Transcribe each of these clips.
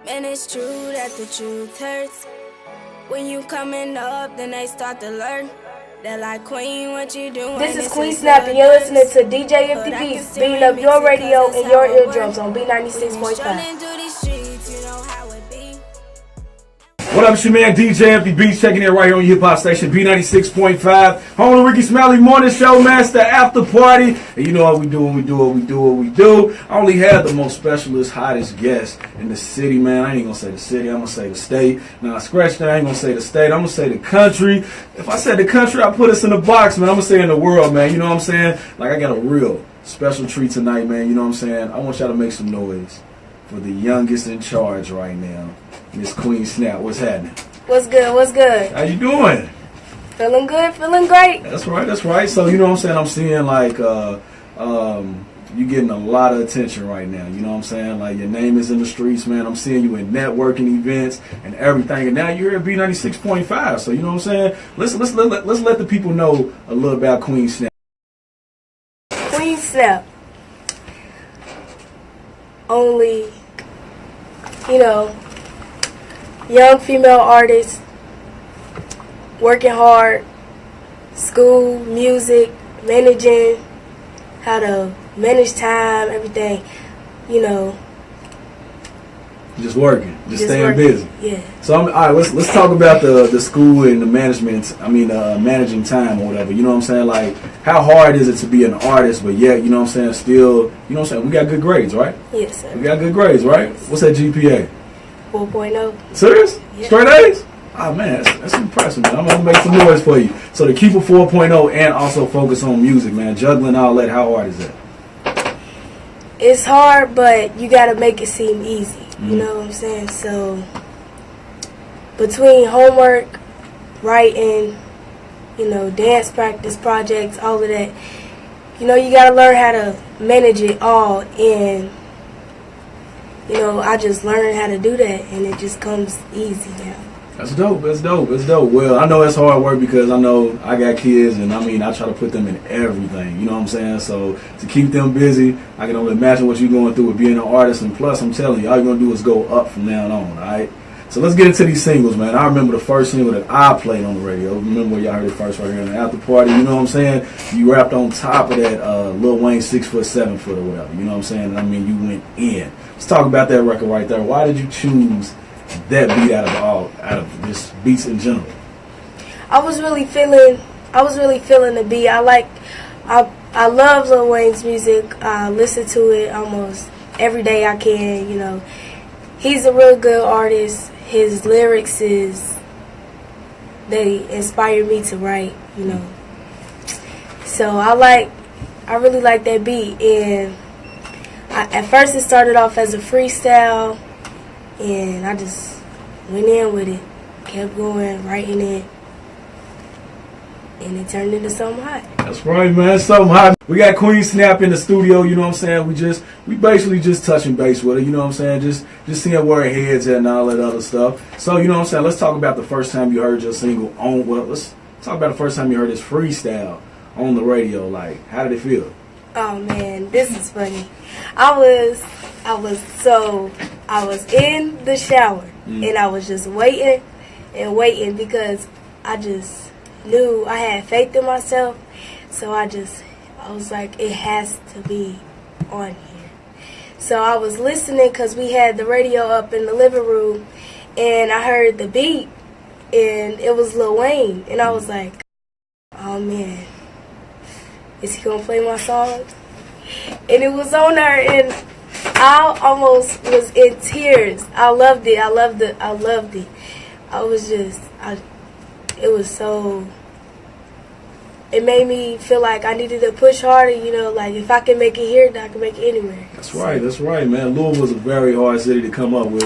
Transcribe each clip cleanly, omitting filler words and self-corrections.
And it's true that the truth hurts. When you coming up, then they start to learn. They're like, Queen, what you doing? This is Queen Snapp, and you're listening to DJ Empty Beats, beating up your radio and your eardrums on B96.5. What up, it's your man DJ Empty Beats, checking in right here on your hip hop station B96.5. Home of the Ricky Smiley Morning Show, Master After Party. And you know what we do, I only had the most specialist, hottest guest in the city, man. I ain't gonna say the city, I'm gonna say the state. Now, scratch that, I ain't gonna say the state, I'm gonna say the country. If I said the country, I put us in the box, man. I'm gonna say in the world, man. You know what I'm saying? Like, I got a real special treat tonight, man. You know what I'm saying? I want y'all to make some noise for the youngest in charge right now. Miss Queen Snapp, what's happening? What's good? What's good? How you doing? Feeling good, feeling great. That's right. So, you know what I'm saying? I'm seeing, like, you getting a lot of attention right now. You know what I'm saying? Like, your name is in the streets, man. I'm seeing you in networking events and everything. And now you're at B96.5. So, you know what I'm saying? Let's let the people know a little about Queen Snapp. Queen Snapp. Only, you know, young female artist, working hard, school, music, managing, how to manage time, everything, you know. Just working, just staying working. busy. Yeah. So all right, let's talk about the school and the management. Managing time or whatever. You know what I'm saying? Like, how hard is it to be an artist, but yet, you know what I'm saying, still, you know what I'm saying, we got good grades, right? Yes, sir. We got good grades, right? What's that GPA? 4.0. Serious? Yeah. Straight A's? Oh man, that's impressive, man. I'm gonna make some noise for you. So to keep a 4.0 and also focus on music, man, juggling all that, how hard is that? It's hard, but you gotta make it seem easy. You know what I'm saying? So between homework, writing, you know, dance practice, projects, all of that, you know, you gotta learn how to manage it all. And you know, I just learned how to do that, and it just comes easy now. That's dope. Well, I know it's hard work because I know I got kids, and I try to put them in everything. You know what I'm saying? So to keep them busy, I can only imagine what you're going through with being an artist. And plus, I'm telling you, all you're going to do is go up from now on, all right? So let's get into these singles, man. I remember the first single that I played on the radio. Remember when y'all heard it first right here in the After Party? You know what I'm saying? You rapped on top of that Lil Wayne 6 foot, 7 foot or whatever. You know what I'm saying? You went in. Let's talk about that record right there. Why did you choose that beat out of just beats in general? I was really feeling the beat. I love Lil Wayne's music. I listen to it almost every day I can. You know, he's a real good artist. His lyrics they inspire me to write. You know, so I really like that beat. And at first it started off as a freestyle, and I just went in with it, kept going, writing it, and it turned into something hot. That's right, man. Something hot. We got Queen Snapp in the studio, you know what I'm saying? We basically just touching base with her, you know what I'm saying? Just seeing where her head's at and all that other stuff. So, you know what I'm saying? Let's talk about the first time you heard your single let's talk about the first time you heard this freestyle on the radio. Like, how did it feel? Oh man, this is funny. I was in the shower, and I was just waiting because I just knew I had faith in myself. So I was like, it has to be on here. So I was listening because we had the radio up in the living room, and I heard the beat, and it was Lil Wayne, and I was like, oh man, is he gonna play my song? And it was on there, and I almost was in tears. I loved it. It made me feel like I needed to push harder, you know, like if I can make it here, then I can make it anywhere. That's right, man. Louisville's a very hard city to come up in.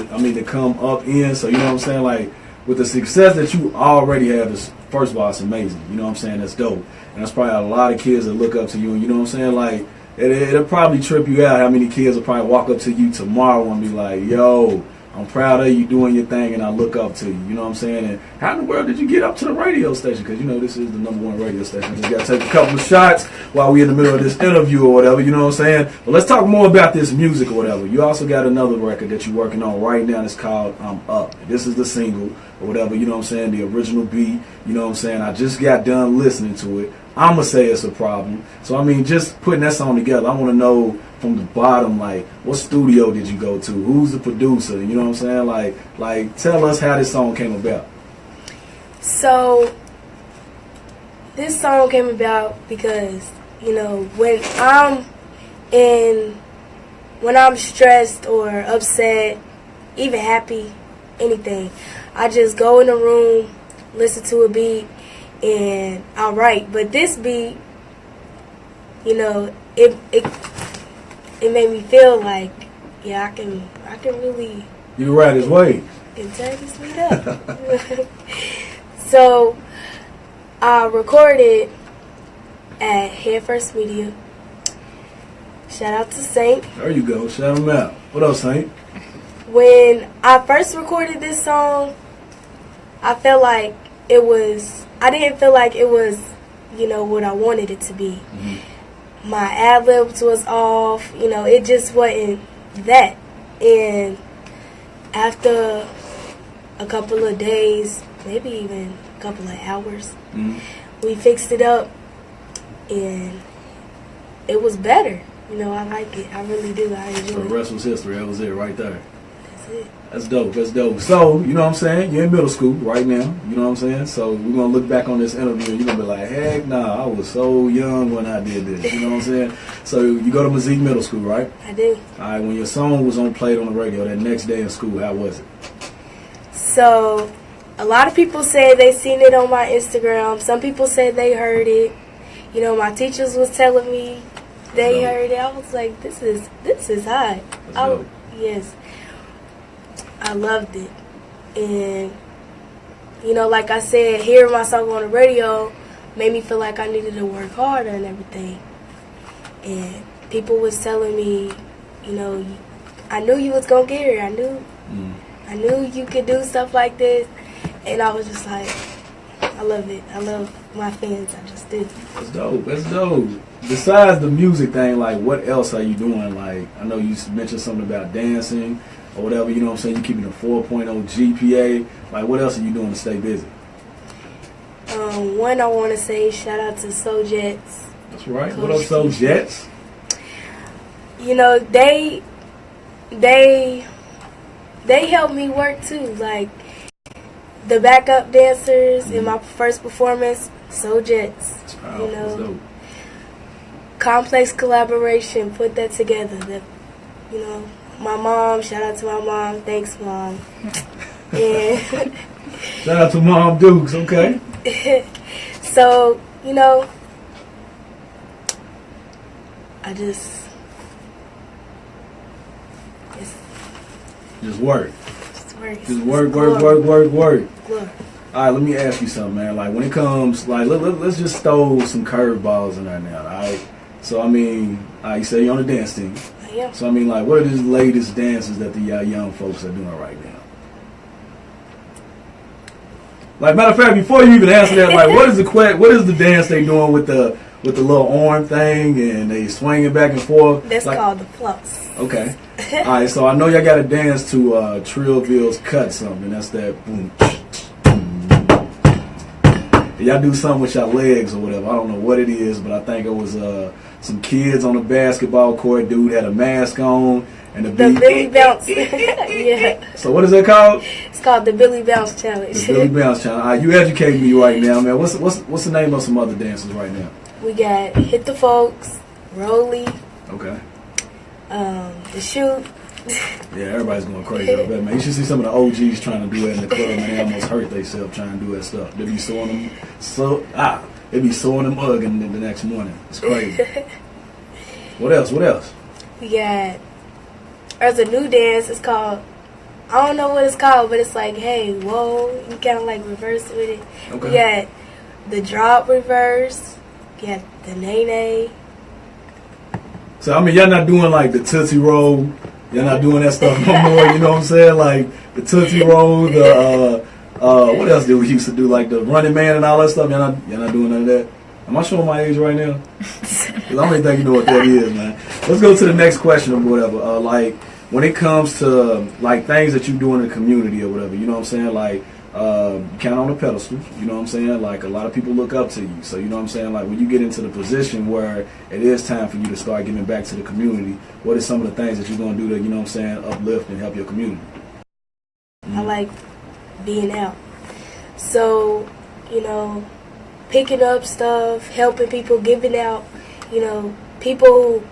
So, you know what I'm saying? Like, with the success that you already have, first of all, it's amazing. You know what I'm saying? That's dope. And that's probably a lot of kids that look up to you. And you know what I'm saying? Like, it'll probably trip you out how many kids will probably walk up to you tomorrow and be like, yo, I'm proud of you doing your thing, and I look up to you. You know what I'm saying? And how in the world did you get up to the radio station? Because, you know, this is the #1 radio station. I just got to take a couple of shots while we're in the middle of this interview or whatever. You know what I'm saying? But let's talk more about this music or whatever. You also got another record that you're working on right now. It's called I'm Up. This is the single or whatever. You know what I'm saying? The original beat. You know what I'm saying? I just got done listening to it. I'm going to say it's a problem. So, I mean, just putting that song together, I want to know from the bottom, like, what studio did you go to? Who's the producer? You know what I'm saying? Like, tell us how this song came about. So, this song came about because, you know, when I'm stressed or upset, even happy, anything, I just go in the room, listen to a beat, and I'll write. But this beat, you know, it made me feel like, yeah, I can really. You right his way. Can turn this beat up. So I recorded at Head First Media. Shout out to Saint. There you go. Shout him out. What else, Saint? When I first recorded this song, I felt like I didn't feel like it was, you know, what I wanted it to be. Mm-hmm. My ad-libs was off, you know, it just wasn't that. And after a couple of days, maybe even a couple of hours, mm-hmm. we fixed it up, and it was better. You know, I like it. I really do. I enjoy it. The rest was history. That was it right there. That's it. That's dope. That's dope. So, you know what I'm saying? You're in middle school right now. You know what I'm saying? So, we're going to look back on this interview and you're going to be like, heck nah, I was so young when I did this. You know what I'm saying? So, you go to Mazik Middle School, right? I do. All right. When your song was played on the radio that next day in school, how was it? So, a lot of people say they seen it on my Instagram. Some people said they heard it. You know, my teachers was telling me they heard it. I was like, this is hot. Yes. I loved it. And, you know, like I said, hearing my song on the radio made me feel like I needed to work harder and everything. And people was telling me, you know, I knew you was going to get it. I knew you could do stuff like this. And I was just like, I love it. I love my fans. I just do. That's dope. That's dope. Besides the music thing, like, what else are you doing? Like, I know you mentioned something about dancing or whatever, you know what I'm saying? You're keeping a 4.0 GPA. Like, what else are you doing to stay busy? One, I want to say shout out to Soul Jets. That's right. Coach, what up, Soul Jets? You know, they helped me work too. Like, the backup dancers in my first performance, Soul Jets. That's powerful. You know, that's dope. Complex collaboration, put that together. That, you know, my mom, shout out to my mom. Thanks, Mom. And shout out to Mom Dukes, okay? So, you know, I just work. Just work. Glory. All right, let me ask you something, man. Like, when it comes, like, let's just throw some curveballs in there now, all right? So, I mean, you say you're on the dance team. I am. So, I mean, like, what are the latest dances that the young folks are doing right now? Like, matter of fact, before you even answer that, like, what is the dance they doing with the little arm thing and they swinging back and forth? That's like, called the floss. Okay. All right, so I know y'all got to dance to Trillville's Cut Something. That's that boom. Y'all do something with your legs or whatever. I don't know what it is, but I think it was some kids on the basketball court. Dude had a mask on and the Billy Bounce. Yeah. So what is that called? It's called the Billy Bounce Challenge. The Billy Bounce Challenge. All right, you educating me right now, man. What's the name of some other dances right now? We got Hit the Folks, Rolly. Okay. The Shoot. Yeah, everybody's going crazy over that, man. You should see some of the OGs trying to do that in the club, man. They almost hurt themselves trying to do that stuff. They be sewing them again the next morning. It's crazy. What else? We got, there's a new dance. It's called, I don't know what it's called, but it's like, hey, whoa. You kind of like reverse with it. Okay. We got the drop reverse. We got the nay-nay. So, I mean, y'all not doing like the Tootsie Roll Y'all not doing that stuff no more. You know what I'm saying? Like the Tootsie Roll, the what else did we used to do? Like the Running Man and all that stuff. Y'all not doing none of that. Am I showing my age right now? 'Cause I don't even think you know what that is, man. Let's go to the next question or whatever. Like when it comes to like things that you do in the community or whatever, you know what I'm saying? Like you count on the pedestal, you know what I'm saying? Like a lot of people look up to you. So you know what I'm saying? Like when you get into the position where it is time for you to start giving back to the community, what are some of the things that you're gonna do to, you know what I'm saying, uplift and help your community? I like being out. So, you know, picking up stuff, helping people, giving out, you know, people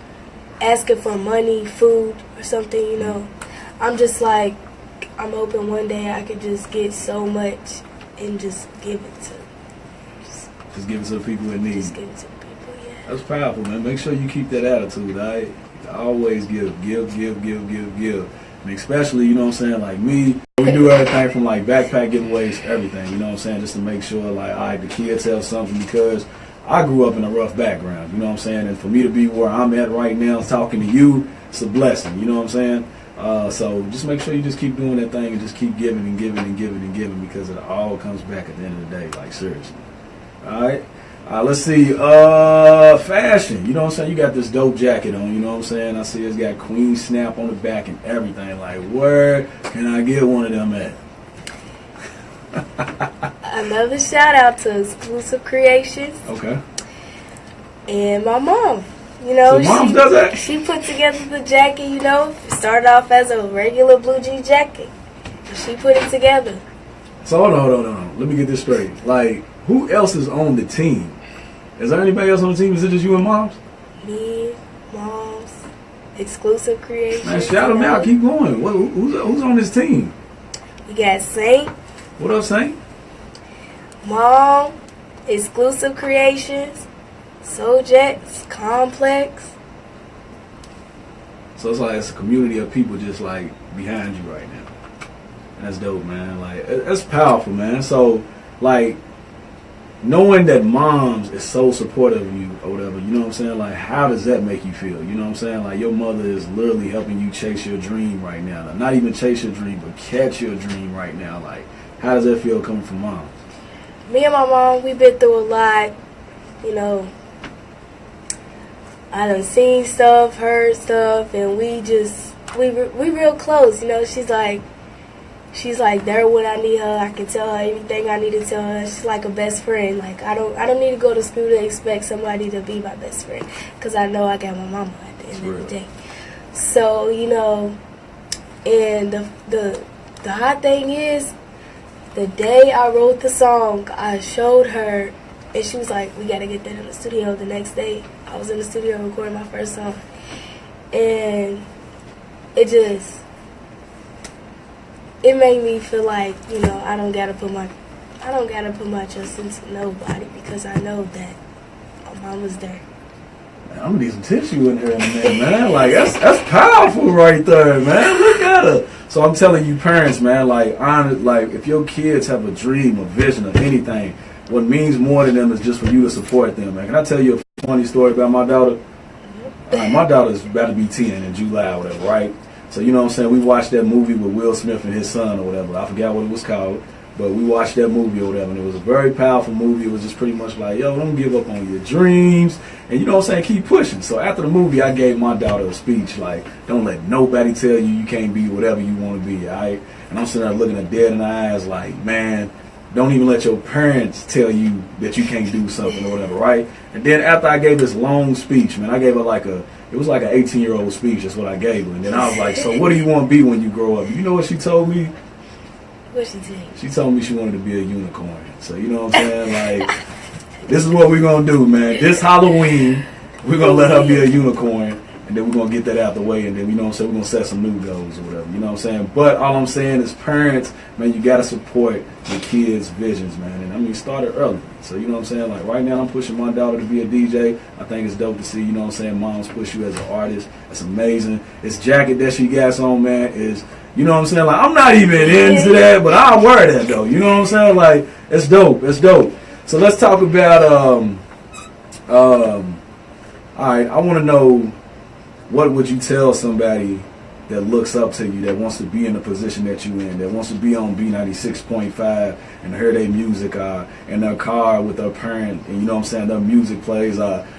asking for money, food, or something, you know. I'm just like, I'm hoping one day I could just get so much and just give it to Just give it to the people in need. Just give it to the people, yeah. That's powerful, man. Make sure you keep that attitude, all right? Always give. And especially, you know what I'm saying, like me, we do everything from like backpack giveaways, everything, you know what I'm saying, just to make sure like, all right, the kids have something, because I grew up in a rough background, you know what I'm saying, and for me to be where I'm at right now talking to you, it's a blessing, you know what I'm saying? So just make sure you just keep doing that thing and just keep giving and giving and giving and giving, because it all comes back at the end of the day, like seriously. All right. Let's see. Fashion. You know what I'm saying? You got this dope jacket on. You know what I'm saying? I see it's got Queen Snapp on the back and everything. Like, where can I get one of them at? Another shout out to Exclusive Creations. Okay. And my mom. You know, so mom does that? She put together the jacket, you know. It started off as a regular blue jean jacket. And she put it together. So hold on. Let me get this straight. Like, who else is on the team? Is there anybody else on the team? Is it just you and moms? Me, moms, Exclusive Creations. Man, shout them out. Keep going. Who's on this team? We got Saint. What up, Saint? Mom, Exclusive Creations, Souljax, Complex. So it's like it's a community of people just like behind you right now. And that's dope, man. Like, that's powerful, man. So, like, knowing that moms is so supportive of you or whatever, you know what I'm saying? Like, how does that make you feel? You know what I'm saying? Like, your mother is literally helping you chase your dream right now. Like, not even chase your dream, but catch your dream right now. Like, how does that feel coming from mom? Me and my mom, we've been through a lot. You know, I done seen stuff, heard stuff, and we real close. You know, she's like there when I need her. I can tell her everything I need to tell her. She's like a best friend. Like I don't need to go to school to expect somebody to be my best friend, because I know I got my mama at the end of the day. So you know, and the hot thing is, the day I wrote the song, I showed her, and she was like, "We gotta get that in the studio." The next day, I was in the studio recording my first song, and it made me feel like, you know, I don't gotta put my trust into nobody, because I know that my mama's there. Man, I'm gonna need some tissue in here in a minute, man. Like that's powerful right there, man. Look at her. So I'm telling you, parents, man, like if your kids have a dream, a vision of anything, what means more to them is just for you to support them, man. Can I tell you a funny story about my daughter? My daughter's about to be 10 in July or whatever, right? So, you know what I'm saying, we watched that movie with Will Smith and his son or whatever. I forgot what it was called, but we watched that movie or whatever, and it was a very powerful movie. It was just pretty much like, yo, don't give up on your dreams, and you know what I'm saying, keep pushing. So after the movie, I gave my daughter a speech like, don't let nobody tell you can't be whatever you want to be, all right? And I'm sitting there looking her dead in the eyes like, man, don't even let your parents tell you that you can't do something or whatever, right? And then after I gave this long speech, man, I gave her it was like an 18-year-old speech. That's what I gave her. And then I was like, so what do you want to be when you grow up? You know what she told me? What she tell you? She told me she wanted to be a unicorn. So, you know what I'm saying? Like, this is what we're going to do, man. This Halloween, we're going to let her be a unicorn. And then we're going to get that out the way. And then, you know what I'm saying, we're going to set some new goals or whatever. You know what I'm saying? But all I'm saying is, parents, man, you got to support your kids' visions, man. And, I mean, start it early. So, you know what I'm saying? Like, right now, I'm pushing my daughter to be a DJ. I think it's dope to see, you know what I'm saying, moms push you as an artist. It's amazing. This jacket that she got on, man, is, you know what I'm saying? Like, I'm not even into that, but I'll wear that, though. You know what I'm saying? Like, it's dope. It's dope. So, let's talk about, all right, I want to know, what would you tell somebody that looks up to you, that wants to be in the position that you in, that wants to be on B96.5 and hear their music in their car with their parent, and you know what I'm saying, their music plays,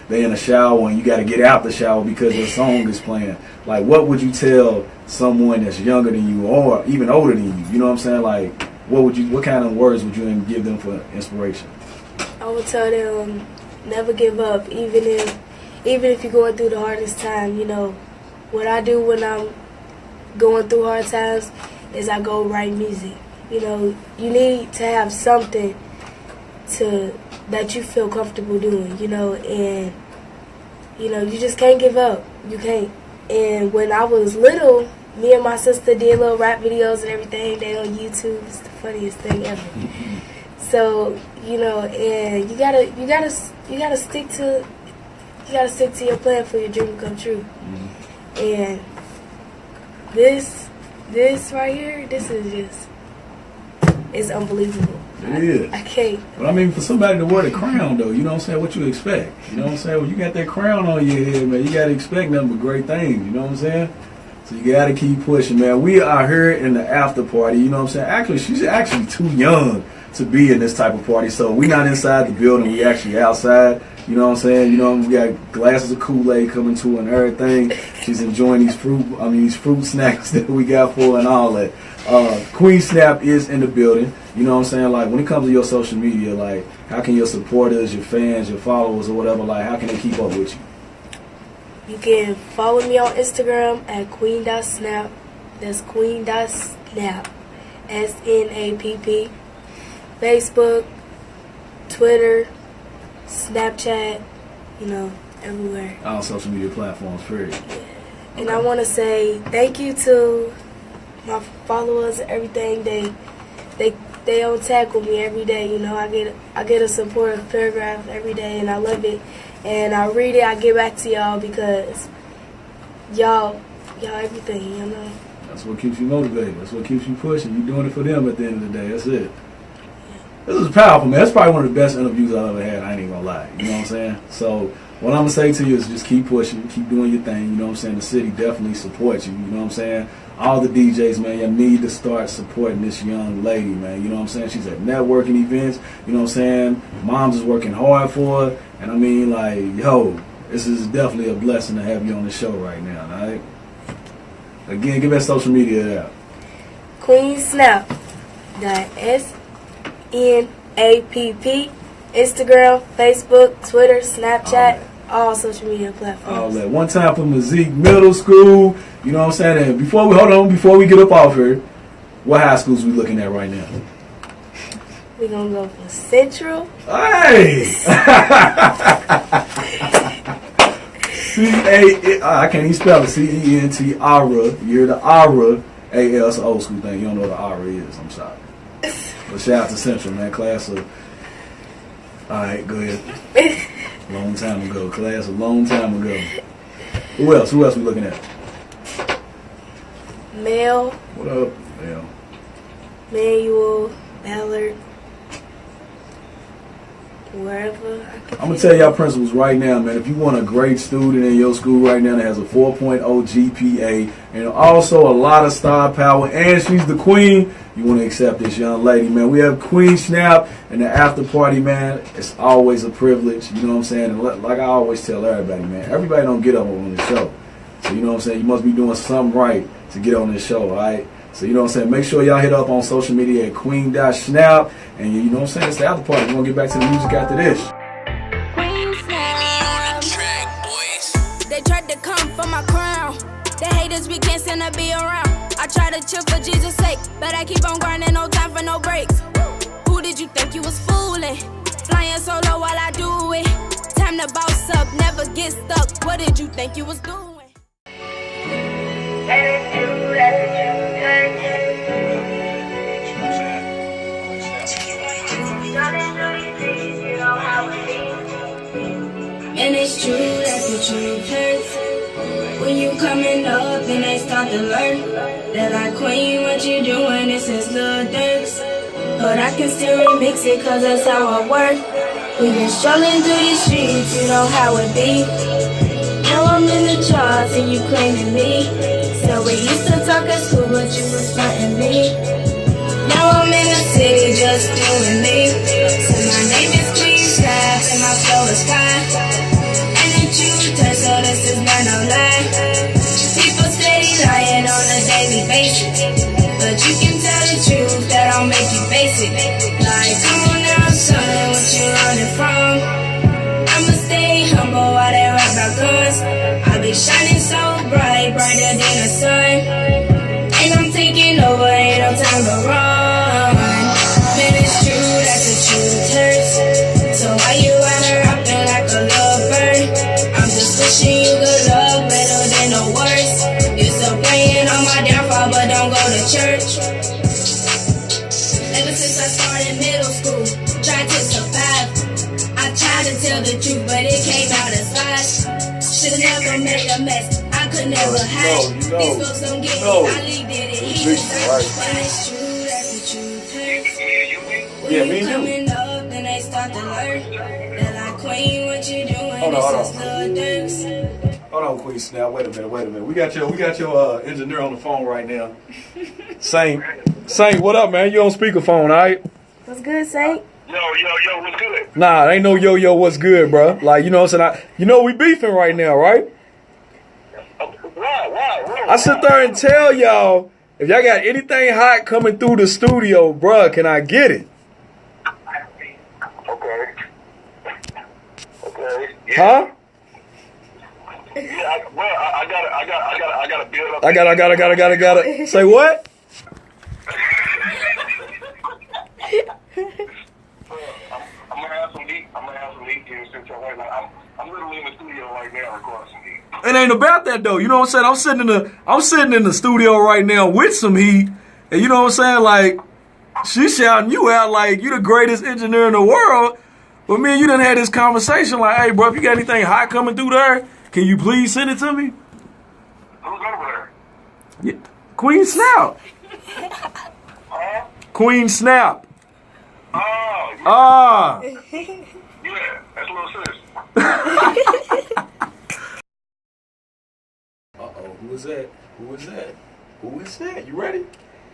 they in the shower and you got to get out the shower because their song is playing. Like, what would you tell someone that's younger than you or even older than you? You know what I'm saying? Like, what kind of words would you give them for inspiration? I would tell them never give up, even if you're going through the hardest time. You know, what I do when I'm going through hard times is I go write music. You know, you need to have something that you feel comfortable doing, you know, and, you know, you just can't give up. You can't. And when I was little, me and my sister did little rap videos and everything. They on YouTube. It's the funniest thing ever. So, you know, and you gotta stick to your plan for your dream to come true. And this right here, this is just, it's unbelievable. It is. I can't. But I mean, for somebody to wear the crown, though, you know what I'm saying, what you expect. You know what I'm saying? When you got that crown on your head, man, you got to expect nothing but great things. You know what I'm saying? So you got to keep pushing, man. We are here in the after party. You know what I'm saying? Actually, she's actually too young to be in this type of party. So we're not inside the building. We actually outside. You know what I'm saying? You know, we got glasses of Kool-Aid coming to her and everything. She's enjoying these fruit snacks that we got for her and all that. Queen Snapp is in the building. You know what I'm saying? Like, when it comes to your social media, like, how can your supporters, your fans, your followers or whatever, like, how can they keep up with you? You can follow me on Instagram at queen.snapp. That's queen.snapp. SNAPP. Facebook, Twitter, Snapchat, you know, everywhere. All social media platforms, period. Yeah. And I want to say thank you to my followers and everything. They don't tackle me every day. You know, I get a supportive paragraph every day, and I love it. And I read it. I get back to y'all because y'all everything. You know. That's what keeps you motivated. That's what keeps you pushing. You're doing it for them at the end of the day. That's it. This is powerful, man. That's probably one of the best interviews I've ever had. I ain't gonna lie. You know what I'm saying? So what I'm gonna say to you is just keep pushing, keep doing your thing. You know what I'm saying? The city definitely supports you. You know what I'm saying? All the DJs, man, you need to start supporting this young lady, man. You know what I'm saying? She's at networking events. You know what I'm saying? Mom's is working hard for her. And I mean, like, yo, this is definitely a blessing to have you on the show right now, all right? Again, give that social media out. Queen Snapp. SNAPP. Instagram, Facebook, Twitter, Snapchat, all social media platforms. All that. One time for Mazik Middle School. You know what I'm saying? And before we get up off here, what high schools we looking at right now? We're going to go for Central. Hey! I can't even spell it. CENT, ARA. You're the ARA. AL, it's an old school thing. You don't know what the ARA is. I'm sorry. But shout out to Central, man. Class of... Alright, go ahead. Long time ago. Class a long time ago. Who else? Who else we looking at? Mel. What up, Mel? Manuel. Ballard. Wherever. I'm going to tell y'all principals right now, man, if you want a great student in your school right now that has a 4.0 GPA and also a lot of star power and she's the queen, you want to accept this young lady, man. We have Queen Snapp and the after party, man. It's always a privilege, you know what I'm saying? And like I always tell everybody, man, everybody don't get up on the show. So, you know what I'm saying? You must be doing something right to get on this show, all right? So, you know what I'm saying? Make sure y'all hit up on social media at queen.snapp. And you know what I'm saying? It's the after party. We're going to get back to the music after this. Queen Snapp. They tried to come for my crown. The haters we can't stand to be around. I try to chill for Jesus' sake, but I keep on grinding, no time for no breaks. Who did you think you was fooling? Flying solo while I do it. Time to boss up, never get stuck. What did you think you was doing? And it's true that the truth hurts. When you coming up and they start to learn. They're like, Queen, what you doing? This is Lil Durk's. But I can still remix it cause that's how I work. We've been strolling through these streets, you know how it be. Now I'm in the charts and you claiming me. So we used to talk at school, but you was frontin' me. Now I'm in the city just doing me. So my name is Queen Snapp and my flow is fine. And the truth turns so this is not no lie. People steady lying on a daily basis, but you can tell the truth that I'll make you basic. Like, come on now, son, what you running from? I'ma stay humble while they rap about guns. I be shining so bright, brighter than the sun. And I'm taking over, ain't no time to run. Man, it's true that the truth hurts. So why you out here rapping like a lovebird? I'm just wishing you good luck, better than the worst. You still praying on my downfall, but don't go to church. Ever since I started middle school, tried to survive. I tried to tell the truth, but it came out as lies. Should've never made a mess. I could never hide. These folks don't get it. I leave it. He was like, it's true that the truth hurts. When you coming up, then they start to learn. They're like, Queen, what you doing? This is Lil Durks. Hold on, Queen Snapp. Wait a minute. We got your engineer on the phone right now. Saint, what up, man? You on speakerphone, all right? What's good, Saint? Yo, what's good? Nah, ain't no yo, what's good, bro? Like, you know what I'm saying? We beefing right now, right? Why? I sit there and tell y'all, if y'all got anything hot coming through the studio, bruh, can I get it? Okay. Yeah. Huh? Yeah, I gotta build up. I gotta. Say what? I'm gonna have some heat here since you're right now. I'm literally in the studio right now recording some heat. It ain't about that though. You know what I'm saying? I'm sitting in the studio right now with some heat, and you know what I'm saying? Like, she's shouting you out like you the greatest engineer in the world. But me and you done had this conversation like, hey, bro, if you got anything hot coming through there, can you please send it to me? Who's over there? Yeah. Queen Snapp. Huh? Queen Snapp. Oh, yeah. Ah. Yeah, that's a little sis. Uh-oh, who is that? You ready?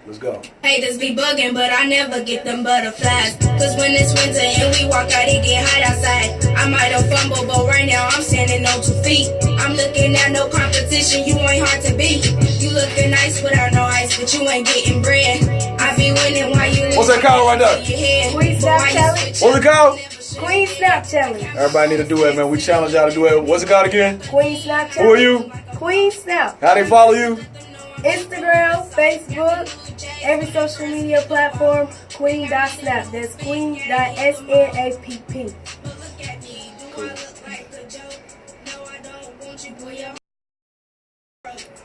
Let's go. Haters be bugging, but I never get them butterflies. Cause when it's winter and we walk out, it get hot outside. I might have fumbled, but right now I'm standing on 2 feet. I'm looking at no competition, you ain't hard to beat. You looking nice without no ice, but you ain't getting bread. I be winning while you What's that called right there? Queen Snapp Challenge. What's it called? Queen Snapp Challenge. Everybody need to do it, man. We challenge y'all to do it. What's it called again? Queen Snapp Challenge. Who are you? Queen Snapp. How they follow you? Instagram, Facebook, every social media platform, queen.snapp. That's queen.snapp.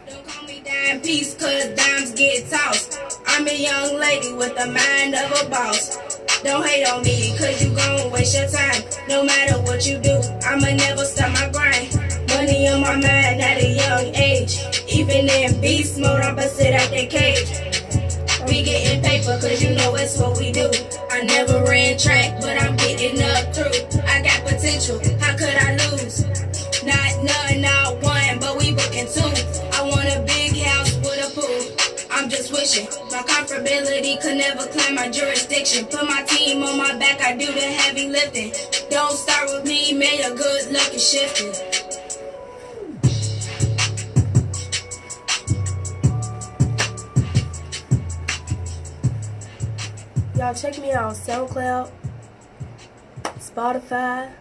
Don't call me dime piece, cause dimes get tossed. I'm a young lady with the mind of a boss. Don't hate on me, cause you gon' waste your time. No matter what you do, I'ma never stop my grind. Money on my mind at a young age. Even in beast mode, I busted out that cage. We getting paper, cause you know it's what we do. I never ran track, but I'm getting up through. I got potential, how could I lose? Not none, not one, but we booking 2. I want a big house with a pool. I'm just wishing my comfortability could never climb my jurisdiction. Put my team on my back, I do the heavy lifting. Don't start with me, man, your good luck is shifting. Y'all check me out on SoundCloud, Spotify,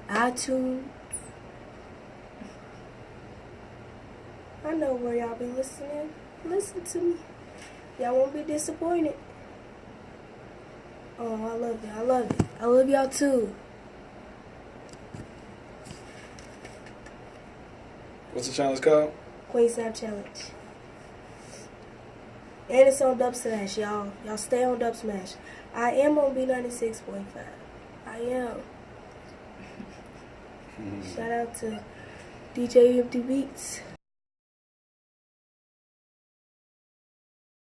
iTunes. I know where y'all be listening. Listen to me. Y'all won't be disappointed. Oh, I love you. I love you. I love y'all too. What's the challenge called? Queen Snapp Challenge. And it's on Dub Smash, y'all. Y'all stay on Dub Smash. I am on B96.5. I am. Shout out to DJ Empty Beats.